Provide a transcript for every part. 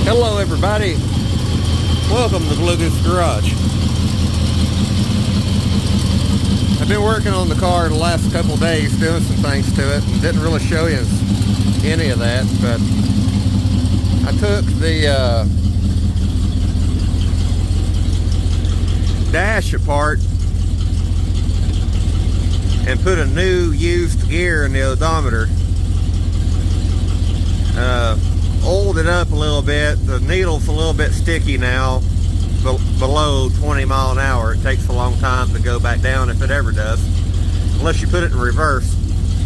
Hello everybody, welcome to Blue Goose Garage. I've been working on the car the last couple days doing some things to it and didn't really show you any of that, but I took the dash apart and put a new used gear in the odometer. Oiled it up a little bit. The needle's a little bit sticky now, below 20 mile an hour. It takes a long time to go back down, if it ever does, unless you put it in reverse.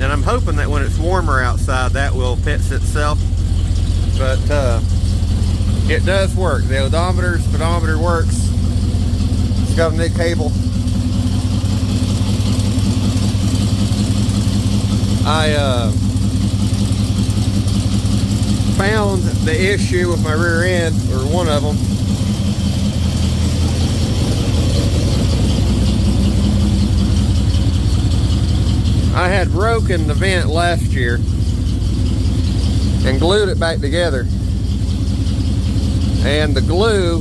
And I'm hoping that when it's warmer outside, that will fix itself. But it does work. The speedometer works. It's got a new cable. I found the issue with my rear end, or one of them. I had broken the vent last year and glued it back together, and the glue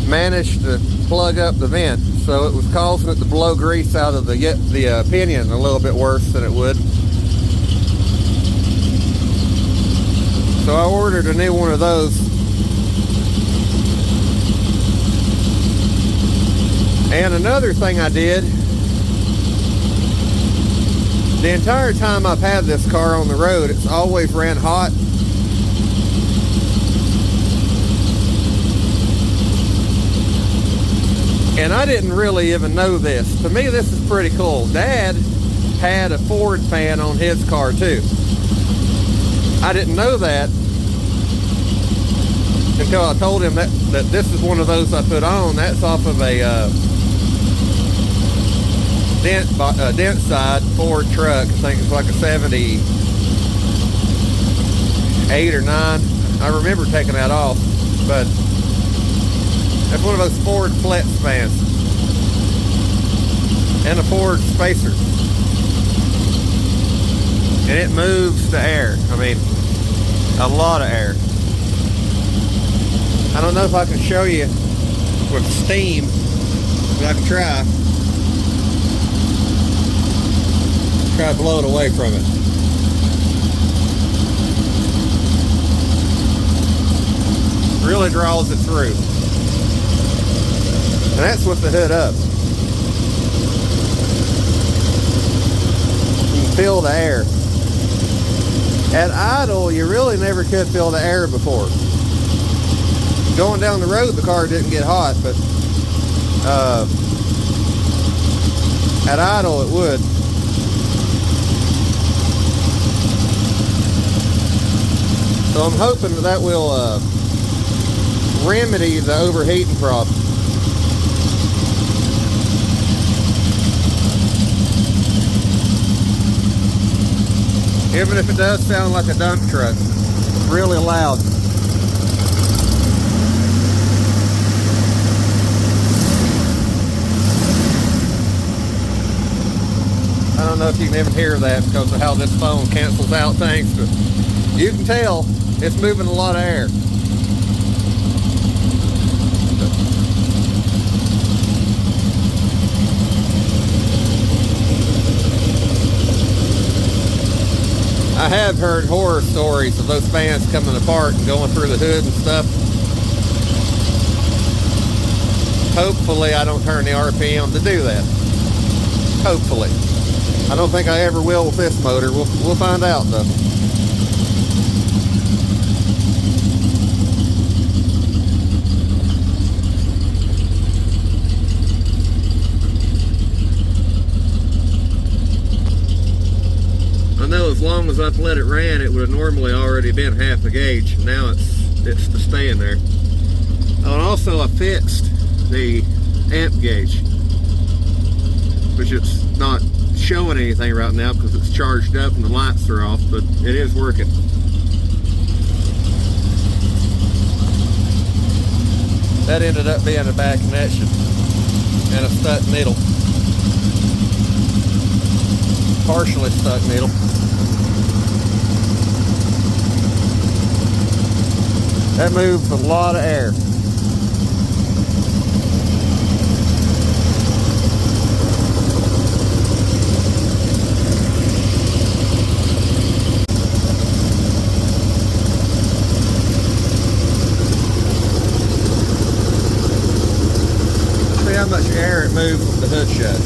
managed to plug up the vent, so it was causing it to blow grease out of the pinion a little bit worse than it would. So I ordered a new one of those. And another thing I did, the entire time I've had this car on the road, it's always ran hot. And I didn't really even know this. To me, this is pretty cool. Dad had a Ford fan on his car too. I didn't know that until I told him that this is one of those I put on. That's off of a dent side Ford truck. I think it's like a 78 or 9. I remember taking that off, but that's one of those Ford flex fans and a Ford spacer. And it moves the air. I mean, a lot of air. I don't know if I can show you with steam, but I can try. Try to blow it away from it. Really draws it through. And that's with the hood up. You can feel the air. At idle, you really never could feel the air before. Going down the road, the car didn't get hot, but at idle, it would. So I'm hoping that will remedy the overheating problem. Even if it does sound like a dump truck, really loud. I don't know if you can even hear that because of how this phone cancels out things, but you can tell it's moving a lot of air. I have heard horror stories of those fans coming apart and going through the hood and stuff. Hopefully I don't turn the RPM to do that. Hopefully. I don't think I ever will with this motor. We'll find out though. I know as long as I've let it ran, it would have normally already been half a gauge. Now it's to staying there. Oh, and also I fixed the amp gauge, which it's not showing anything right now because it's charged up and the lights are off, but it is working. That ended up being a bad connection and a stuck needle. Partially stuck needle. That moves a lot of air. See how much air it moves with the hood shut.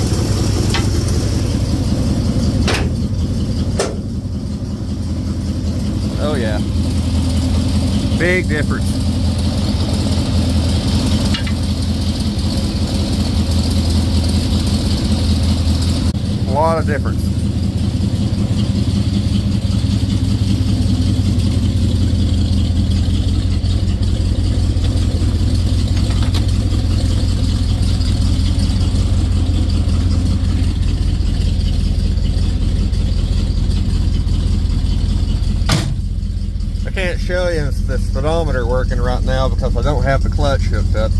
Oh yeah. Big difference. A lot of difference. I can't show you the speedometer working right now because I don't have the clutch hooked up.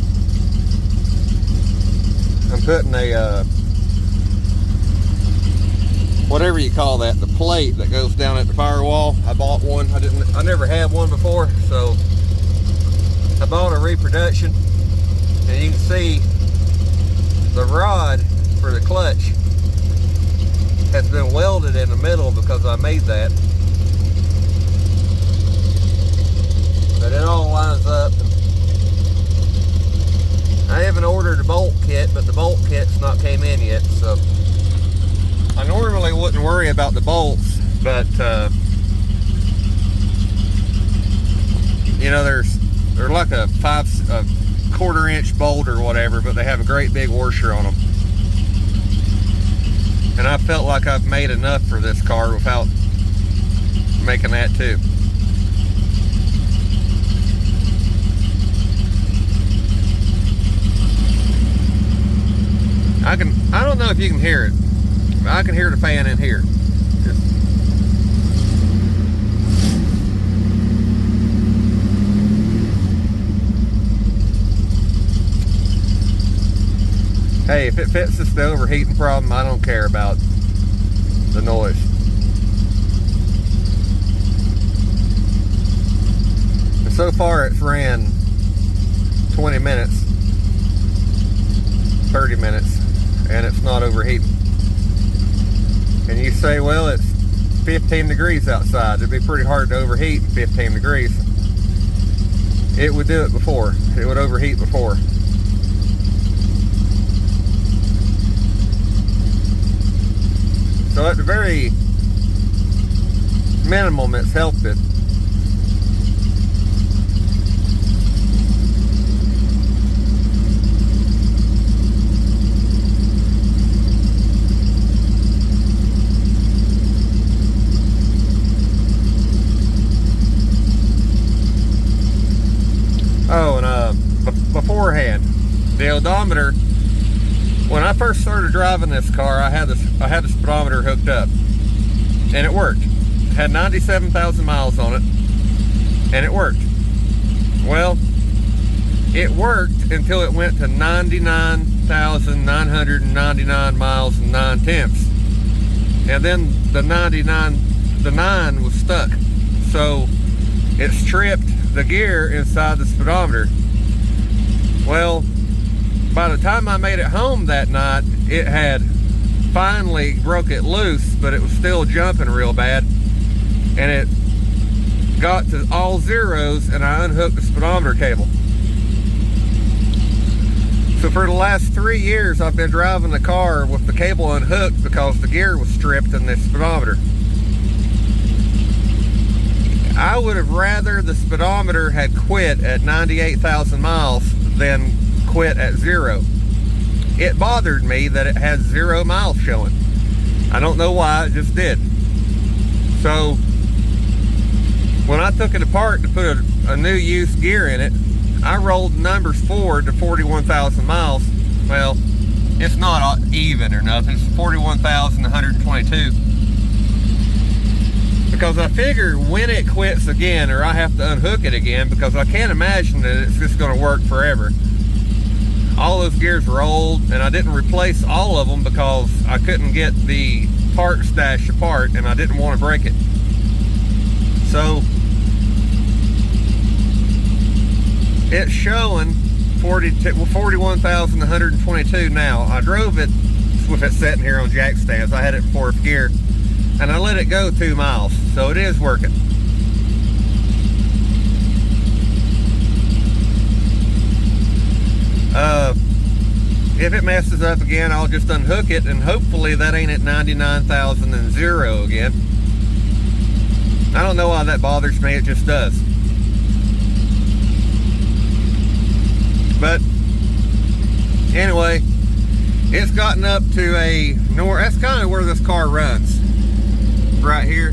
I'm putting a whatever you call that, the plate that goes down at the firewall. I bought one. I never had one before, so I bought a reproduction, and you can see the rod for the clutch has been welded in the middle because I made that. But it all lines up. I haven't ordered a bolt kit, but the bolt kit's not came in yet, so I normally wouldn't worry about the bolts, but you know, they're like a 1/4 inch bolt or whatever, but they have a great big washer on them, and I felt like I've made enough for this car without making that too. I don't know if you can hear it, but I can hear the fan in here. Hey, if it fixes the overheating problem, I don't care about the noise. And so far it's ran 20 minutes, 30 minutes, and it's not overheating. And you say, well, it's 15 degrees outside. It'd be pretty hard to overheat in 15 degrees. It would do it before. It would overheat before. So at the very minimum, it's helped it. Oh, and beforehand, the odometer, when I first started driving this car, I had the speedometer hooked up, and it worked. It had 97,000 miles on it, and it worked. Well, it worked until it went to 99,999 miles and 9/10, and then the 9 was stuck, so it stripped the gear inside the speedometer. Well, by the time I made it home that night, it had finally broke it loose, but it was still jumping real bad, and it got to all zeros, and I unhooked the speedometer cable. So for the last 3 years, I've been driving the car with the cable unhooked because the gear was stripped in the speedometer. I would have rather the speedometer had quit at 98,000 miles than quit at 0. It bothered me that it had 0 miles showing. I don't know why, it just did. So when I took it apart to put a new used gear in it, I rolled numbers forward to 41,000 miles. Well, it's not even or nothing, it's 41,122. Because I figure when it quits again, or I have to unhook it again, because I can't imagine that it's just going to work forever. All those gears were old, and I didn't replace all of them because I couldn't get the part stash apart, and I didn't want to break it. So It's showing 41,122 now. I drove it with it sitting here on jack stands. I had it in fourth gear, and I let it go 2 miles, so it is working. If it messes up again, I'll just unhook it, and hopefully that ain't at 99,000 and 0 again. I don't know why that bothers me, it just does. But anyway, it's gotten up to a north. That's kind of where this car runs, right here.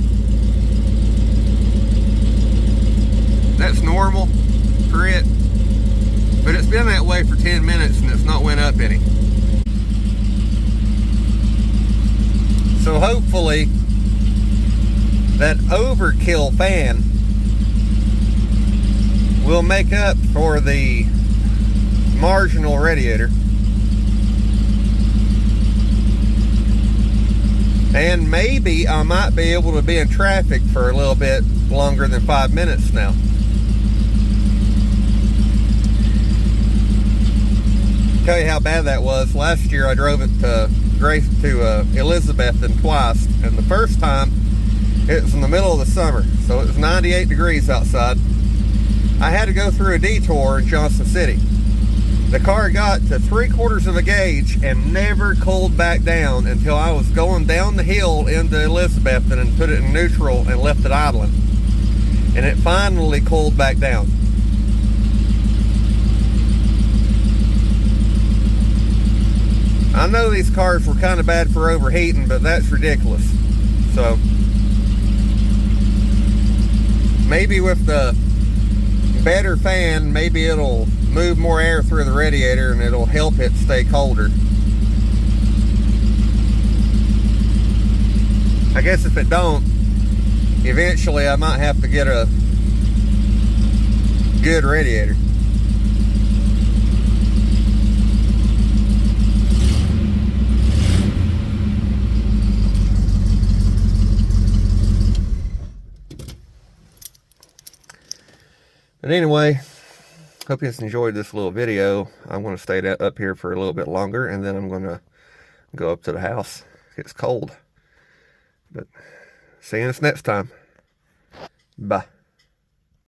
That's normal for it, but it's been that way for 10 minutes and it's not went up any. So hopefully that overkill fan will make up for the marginal radiator. And maybe I might be able to be in traffic for a little bit longer than 5 minutes now. Tell you how bad that was. Last year I drove it to Elizabethton twice, and the first time it was in the middle of the summer, so it was 98 degrees outside. I had to go through a detour in Johnson City. The car got to 3/4 of a gauge and never cooled back down until I was going down the hill into Elizabethton and put it in neutral and left it idling. And it finally cooled back down. I know these cars were kind of bad for overheating, but that's ridiculous. So maybe with the better fan, maybe it'll move more air through the radiator and it'll help it stay colder. I guess if it don't, eventually I might have to get a good radiator. But anyway, hope you guys enjoyed this little video. I'm going to stay up here for a little bit longer, and then I'm going to go up to the house. It's cold. But see you next time. Bye.